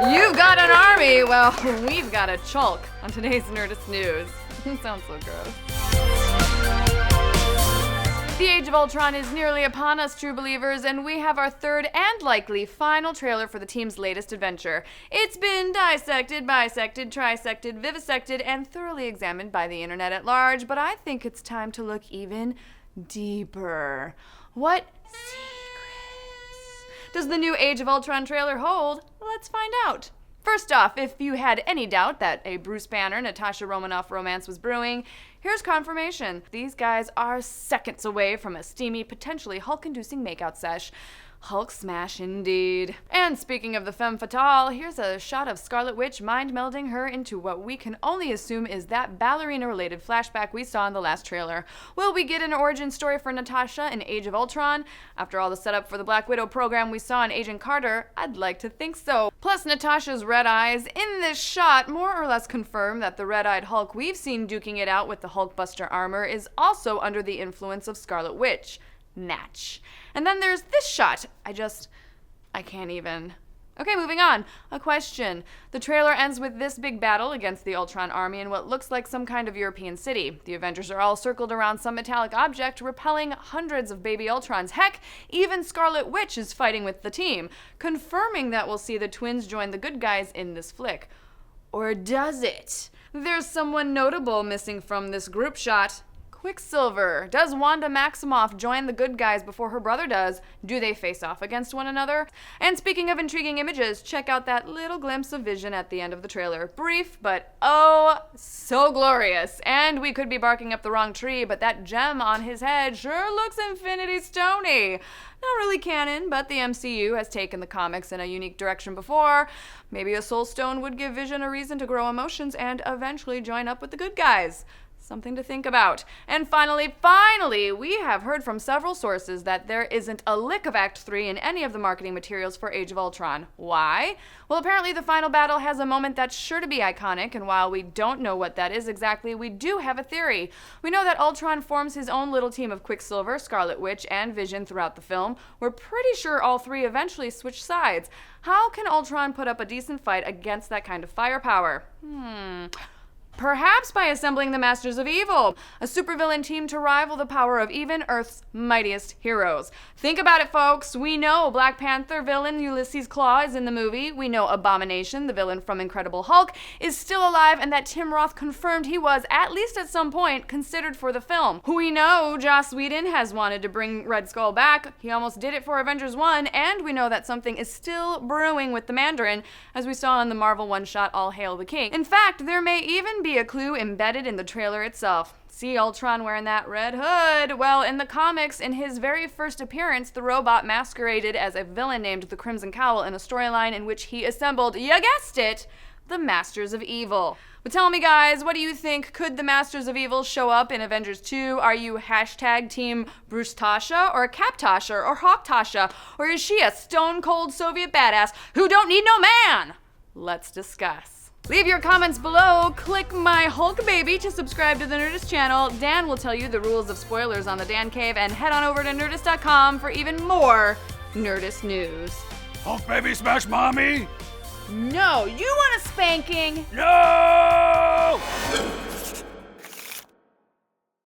You've got an army. Well, we've got a chulk on today's Nerdist News. Sounds so gross. The Age of Ultron is nearly upon us, true believers, and we have our third and likely final trailer for the team's latest adventure. It's been dissected, bisected, trisected, vivisected, and thoroughly examined by the internet at large, but I think it's time to look even deeper. What secrets does the new Age of Ultron trailer hold? Let's find out. First off, if you had any doubt that a Bruce Banner-Natasha Romanoff romance was brewing, here's confirmation. These guys are seconds away from a steamy, potentially Hulk-inducing makeout sesh. Hulk smash indeed. And speaking of the femme fatale, here's a shot of Scarlet Witch mind-melding her into what we can only assume is that ballerina-related flashback we saw in the last trailer. Will we get an origin story for Natasha in Age of Ultron? After all the setup for the Black Widow program we saw in Agent Carter, I'd like to think so. Plus, Natasha's red eyes in this shot more or less confirm that the red-eyed Hulk we've seen duking it out with the Hulkbuster armor is also under the influence of Scarlet Witch. Natch. And then there's this shot. I can't even. Okay, moving on. A question. The trailer ends with this big battle against the Ultron army in what looks like some kind of European city. The Avengers are all circled around some metallic object, repelling hundreds of baby Ultrons. Heck, even Scarlet Witch is fighting with the team, confirming that we'll see the twins join the good guys in this flick. Or does it? There's someone notable missing from this group shot. Quicksilver. Does Wanda Maximoff join the good guys before her brother does? Do they face off against one another? And speaking of intriguing images, check out that little glimpse of Vision at the end of the trailer. Brief, but oh, so glorious. And we could be barking up the wrong tree, but that gem on his head sure looks Infinity Stony. Not really canon, but the MCU has taken the comics in a unique direction before. Maybe a Soul Stone would give Vision a reason to grow emotions and eventually join up with the good guys. Something to think about. And finally, we have heard from several sources that there isn't a lick of Act 3 in any of the marketing materials for Age of Ultron. Why? Well, apparently the final battle has a moment that's sure to be iconic, and while we don't know what that is exactly, we do have a theory. We know that Ultron forms his own little team of Quicksilver, Scarlet Witch, and Vision throughout the film. We're pretty sure all three eventually switch sides. How can Ultron put up a decent fight against that kind of firepower? Perhaps by assembling the Masters of Evil, a supervillain team to rival the power of even Earth's mightiest heroes. Think about it, folks. We know Black Panther villain Ulysses Klaue is in the movie. We know Abomination, the villain from Incredible Hulk, is still alive, and that Tim Roth confirmed he was, at least at some point, considered for the film. We know Joss Whedon has wanted to bring Red Skull back. He almost did it for Avengers 1, and we know that something is still brewing with the Mandarin, as we saw in the Marvel one-shot All Hail the King. In fact, there may even be a clue embedded in the trailer itself. See Ultron wearing that red hood? Well, in the comics, in his very first appearance, the robot masqueraded as a villain named the Crimson Cowl in a storyline in which he assembled, you guessed it, the Masters of Evil. But tell me, guys, what do you think? Could the Masters of Evil show up in Avengers 2? Are you hashtag team Brucetasha or Captasha or Hawktasha? Or is she a stone-cold Soviet badass who don't need no man? Let's discuss. Leave your comments below, click my Hulk baby to subscribe to the Nerdist channel. Dan will tell you the rules of spoilers on the Dan Cave, and head on over to Nerdist.com for even more Nerdist news. Hulk baby smash mommy? No, you want a spanking? No!